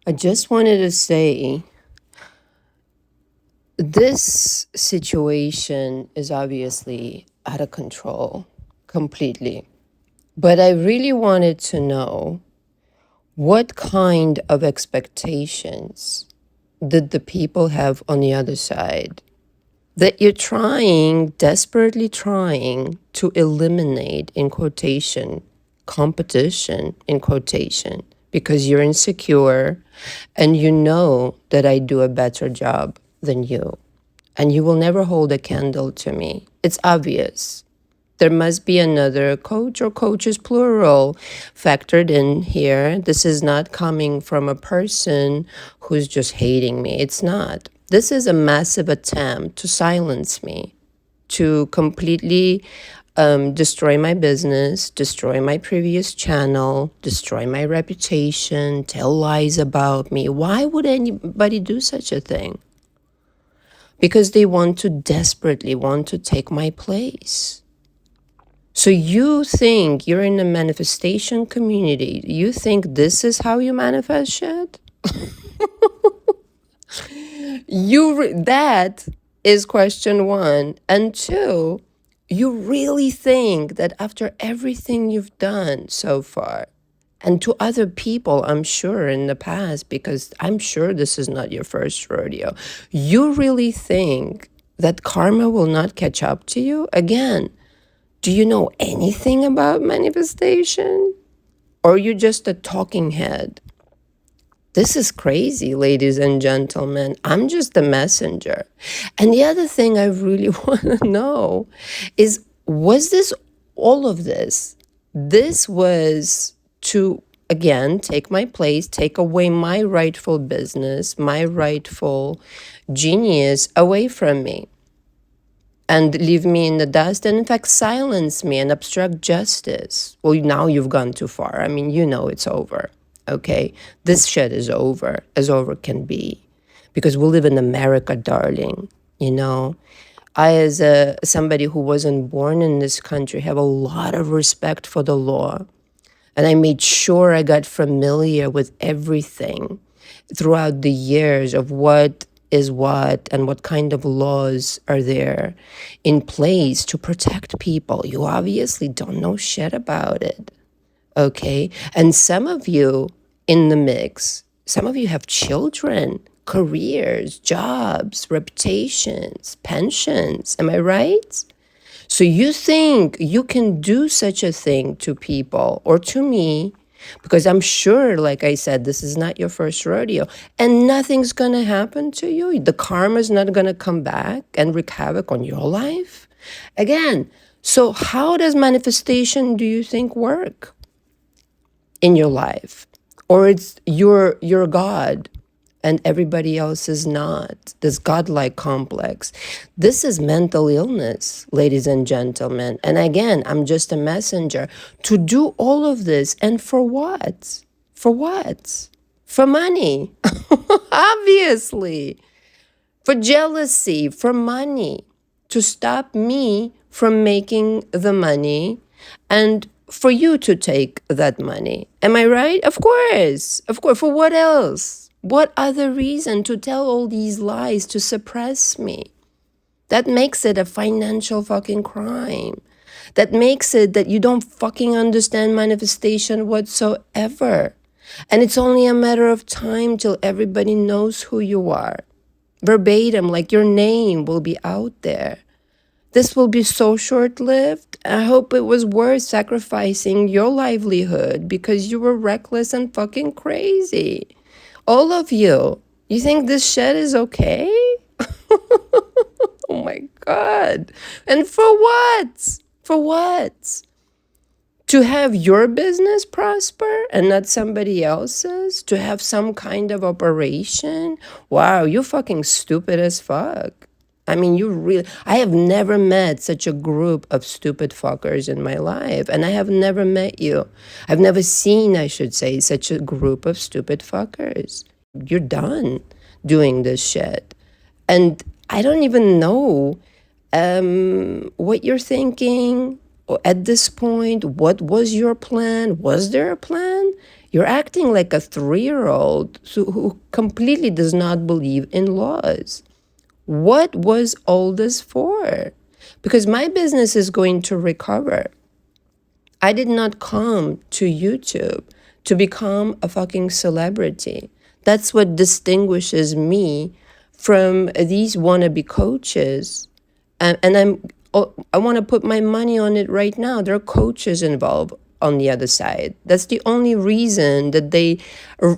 I just wanted to say this situation is obviously out of control completely. But I really wanted to know what kind of expectations did the people have on the other side that you're trying, desperately trying to eliminate, in quotation, competition, in quotation, because you're insecure and you know that I do a better job than you. And you will never hold a candle to me. It's obvious. There must be another coach or coaches plural factored in here. This is not coming from a person who's just hating me. It's not. This is a massive attempt to silence me, to completely destroy my business, destroy my previous channel, destroy my reputation, tell lies about me. Why would anybody do such a thing? Because they want to desperately want to take my place. So you think you're in a manifestation community. You think this is how you manifest shit? That is question one. And two, you really think that after everything you've done so far, and to other people, I'm sure in the past, because I'm sure this is not your first rodeo, you really think that karma will not catch up to you? Again, do you know anything about manifestation? Or are you just a talking head? This is crazy, ladies and gentlemen. I'm just the messenger. And the other thing I really want to know is, was this all of this? This was to, again, take my place, take away my rightful business, my rightful genius away from me, and leave me in the dust, and in fact silence me and obstruct justice. Well, now you've gone too far. I mean, you know it's over. Okay, this shit is over, as over can be, because we live in America, darling. You know, I, as somebody who wasn't born in this country, have a lot of respect for the law, and I made sure I got familiar with everything throughout the years of what is what and what kind of laws are there in place to protect people. You obviously don't know shit about it. Okay. And some of you in the mix, some of you have children, careers, jobs, reputations, pensions. Am I right? So you think you can do such a thing to people or to me, because I'm sure, like I said, this is not your first rodeo, and nothing's going to happen to you. The karma's not going to come back and wreak havoc on your life. Again, so how does manifestation, do you think, work in your life? Or it's your God and everybody else is not. This godlike complex. This is mental illness, ladies and gentlemen. And again, I'm just a messenger to do all of this. And for what? For what? For money, obviously. For jealousy, for money. To stop me from making the money and for you to take that money. Am I right? Of course. Of course. For what else? What other reason to tell all these lies to suppress me? That makes it a financial fucking crime. That makes it that you don't fucking understand manifestation whatsoever. And it's only a matter of time till everybody knows who you are. Verbatim, like your name will be out there. This will be so short-lived. I hope it was worth sacrificing your livelihood because you were reckless and fucking crazy. All of you. You think this shit is okay? Oh my God. And for what? For what? To have your business prosper and not somebody else's? To have some kind of operation? Wow, you fucking stupid as fuck. I mean, I have never met such a group of stupid fuckers in my life. And I have never met you. I've never seen, I should say, such a group of stupid fuckers. You're done doing this shit. And I don't even know what you're thinking at this point. What was your plan? Was there a plan? You're acting like a 3-year-old who completely does not believe in laws. What was all this for? Because my business is going to recover. I did not come to YouTube to become a fucking celebrity. That's what distinguishes me from these wannabe coaches. I want to put my money on it right now. There are coaches involved on the other side. That's the only reason that they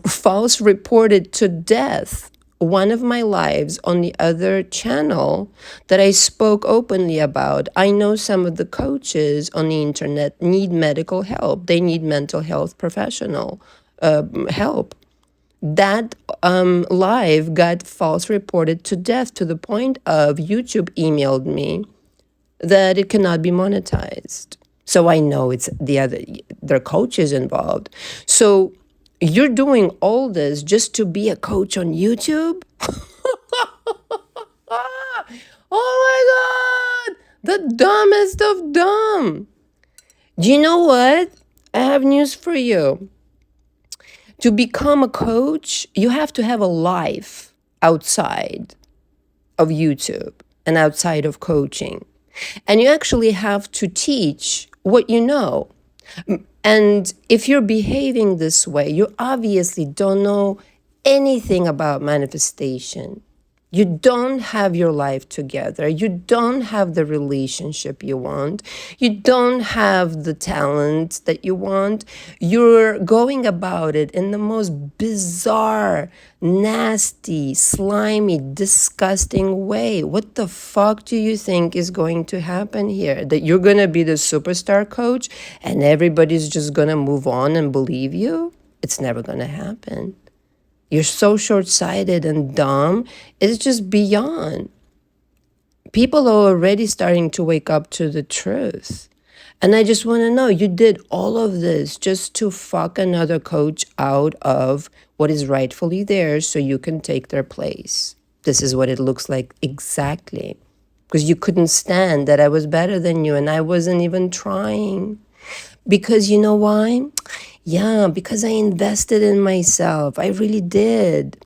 false reported to death one of my lives on the other channel that I spoke openly about. I know some of the coaches on the internet need medical help. They need mental health professional help. That live got false reported to death to the point of YouTube emailed me that it cannot be monetized. So I know it's there are coaches involved. So you're doing all this just to be a coach on YouTube? Oh my God! The dumbest of dumb. Do you know what? I have news for you. To become a coach, you have to have a life outside of YouTube and outside of coaching. And you actually have to teach what you know. And if you're behaving this way, you obviously don't know anything about manifestation. You don't have your life together. You don't have the relationship you want. You don't have the talent that you want. You're going about it in the most bizarre, nasty, slimy, disgusting way. What the fuck do you think is going to happen here? That you're going to be the superstar coach and everybody's just going to move on and believe you? It's never going to happen. You're so short-sighted and dumb. It's just beyond. People are already starting to wake up to the truth. And I just want to know, you did all of this just to fuck another coach out of what is rightfully theirs so you can take their place. This is what it looks like exactly. Because you couldn't stand that I was better than you and I wasn't even trying. Because you know why? Yeah, because I invested in myself. I really did.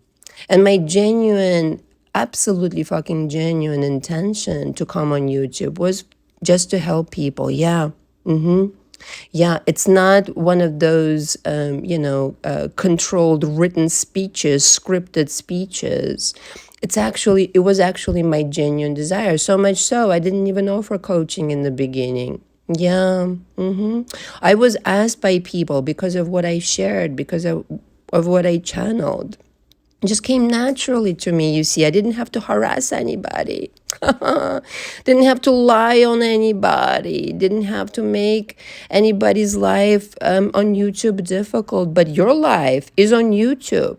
And my genuine, absolutely fucking genuine intention to come on YouTube was just to help people. Yeah. Yeah, it's not one of those, controlled written speeches, scripted speeches. It was actually my genuine desire. So much so, I didn't even offer coaching in the beginning. Yeah. I was asked by people because of what I shared, because of what I channeled. It just came naturally to me, you see. I didn't have to harass anybody. Didn't have to lie on anybody. Didn't have to make anybody's life on YouTube difficult. But your life is on YouTube.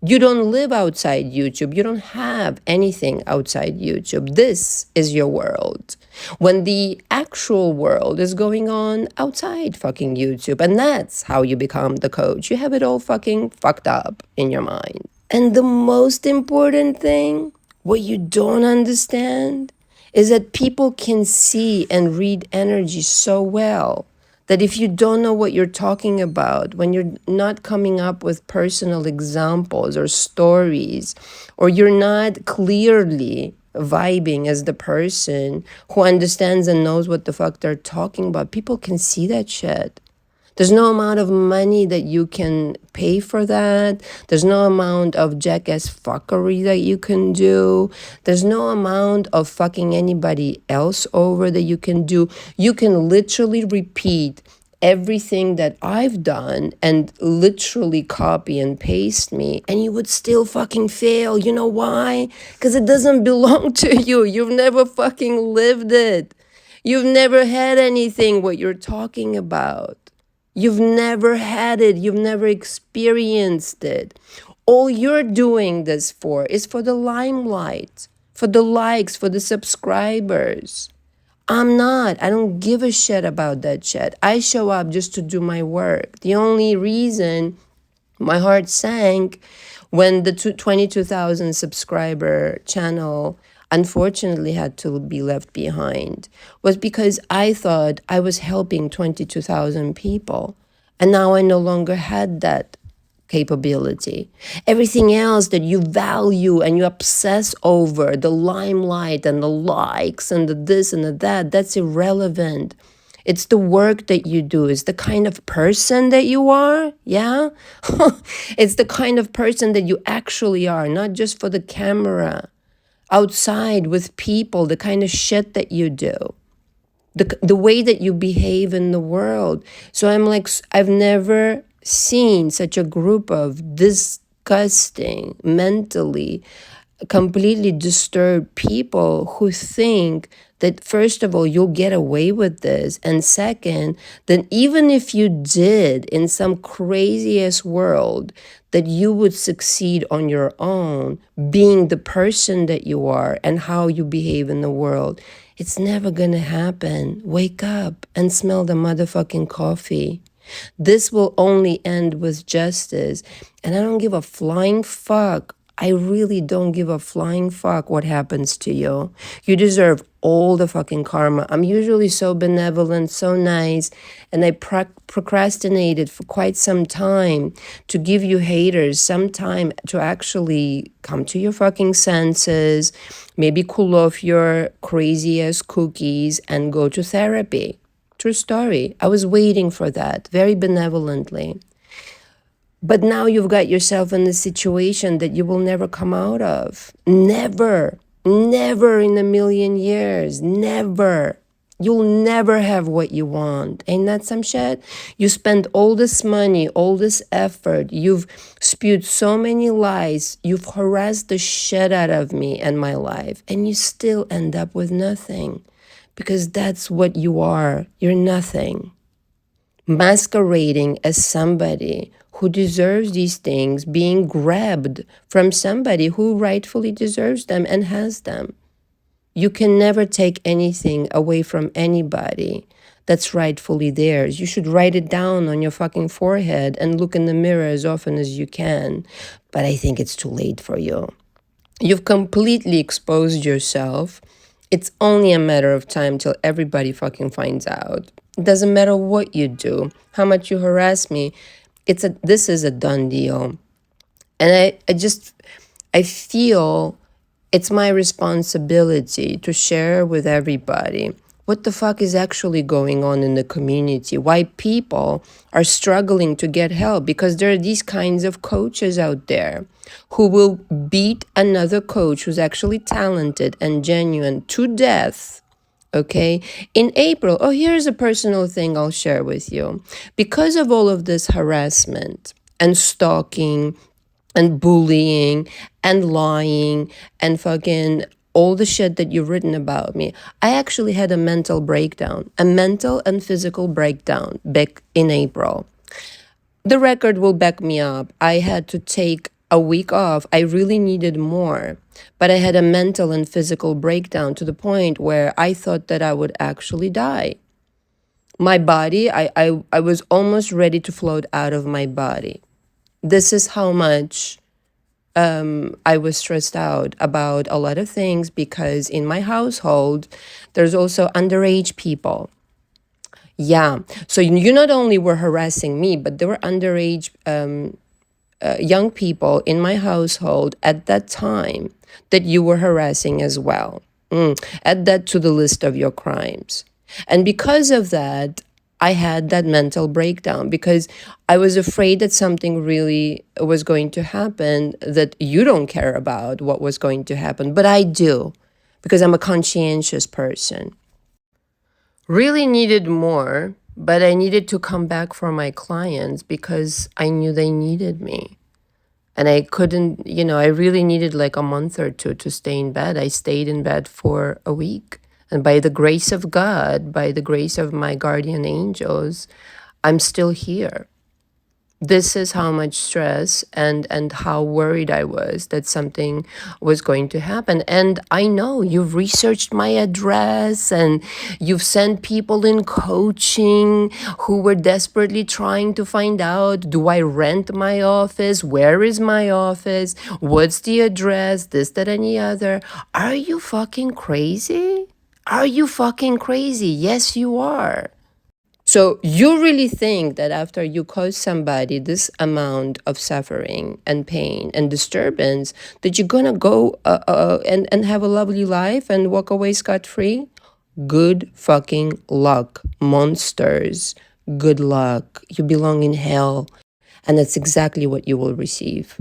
You don't live outside YouTube. You don't have anything outside YouTube. This is your world. When the actual world is going on outside fucking YouTube. And that's how you become the coach. You have it all fucking fucked up in your mind. And the most important thing, what you don't understand, is that people can see and read energy so well that if you don't know what you're talking about, when you're not coming up with personal examples or stories, or you're not clearly vibing as the person who understands and knows what the fuck they're talking about, people can see that shit. There's no amount of money that you can pay for that. There's no amount of jackass fuckery that you can do. There's no amount of fucking anybody else over that you can do. You can literally repeat everything that I've done and literally copy and paste me, and you would still fucking fail. You know why? Because it doesn't belong to you. You've never fucking lived it. You've never had anything what you're talking about. You've never had it. You've never experienced it. All you're doing this for is for the limelight, for the likes, for the subscribers. I'm not. I don't give a shit about that shit. I show up just to do my work. The only reason my heart sank when the 22,000 subscriber channel unfortunately had to be left behind was because I thought I was helping 22,000 people. And now I no longer had that capability. Everything else that you value and you obsess over, the limelight and the likes and the this and the that, that's irrelevant. It's the work that you do. It's the kind of person that you are. Yeah. It's the kind of person that you actually are, not just for the camera. Outside with people, the kind of shit that you do, the way that you behave in the world. So I'm like, I've never seen such a group of disgusting, mentally completely disturbed people who think that, first of all, you'll get away with this, and second, that even if you did in some craziest world, that you would succeed on your own, being the person that you are and how you behave in the world. It's never gonna happen. Wake up and smell the motherfucking coffee. This will only end with justice. And I don't give a flying fuck. I really don't give a flying fuck what happens to you. You deserve all the fucking karma. I'm usually so benevolent, so nice, and I procrastinated for quite some time to give you haters some time to actually come to your fucking senses, maybe cool off your crazy ass cookies and go to therapy. True story. I was waiting for that very benevolently. But now you've got yourself in a situation that you will never come out of. Never. Never in a million years. Never. You'll never have what you want. Ain't that some shit? You spend all this money, all this effort. You've spewed so many lies. You've harassed the shit out of me and my life. And you still end up with nothing. Because that's what you are. You're nothing. Masquerading as somebody who deserves these things, being grabbed from somebody who rightfully deserves them and has them. You can never take anything away from anybody that's rightfully theirs. You should write it down on your fucking forehead and look in the mirror as often as you can. But I think it's too late for you. You've completely exposed yourself. It's only a matter of time till everybody fucking finds out. It doesn't matter what you do, how much you harass me. This is a done deal. And I feel it's my responsibility to share with everybody what the fuck is actually going on in the community, why people are struggling to get help, because there are these kinds of coaches out there who will beat another coach who's actually talented and genuine to death. Okay, in April, here's a personal thing I'll share with you. Because of all of this harassment and stalking and bullying and lying and fucking all the shit that you've written about me, I actually had a mental breakdown, a mental and physical breakdown back in April. The record will back me up. I had to take a week off. I really needed more, but I had a mental and physical breakdown to the point where I thought that I would actually die. My body, I was almost ready to float out of my body. This is how much I was stressed out about a lot of things, because in my household, there's also underage people. Yeah. So you not only were harassing me, but there were underage young people in my household at that time that you were harassing as well. Add that to the list of your crimes. And because of that, I had that mental breakdown, because I was afraid that something really was going to happen that you don't care about what was going to happen. But I do, because I'm a conscientious person. Really needed more, but I needed to come back for my clients because I knew they needed me. And I couldn't, I really needed like a month or two to stay in bed. I stayed in bed for a week. And by the grace of God, by the grace of my guardian angels, I'm still here. This is how much stress and how worried I was that something was going to happen. And I know you've researched my address and you've sent people in coaching who were desperately trying to find out, do I rent my office? Where is my office? What's the address? This, that, and the other. Are you fucking crazy? Are you fucking crazy? Yes, you are. So you really think that after you cause somebody this amount of suffering and pain and disturbance, that you're gonna go and have a lovely life and walk away scot-free? Good fucking luck, monsters. Good luck. You belong in hell. And that's exactly what you will receive.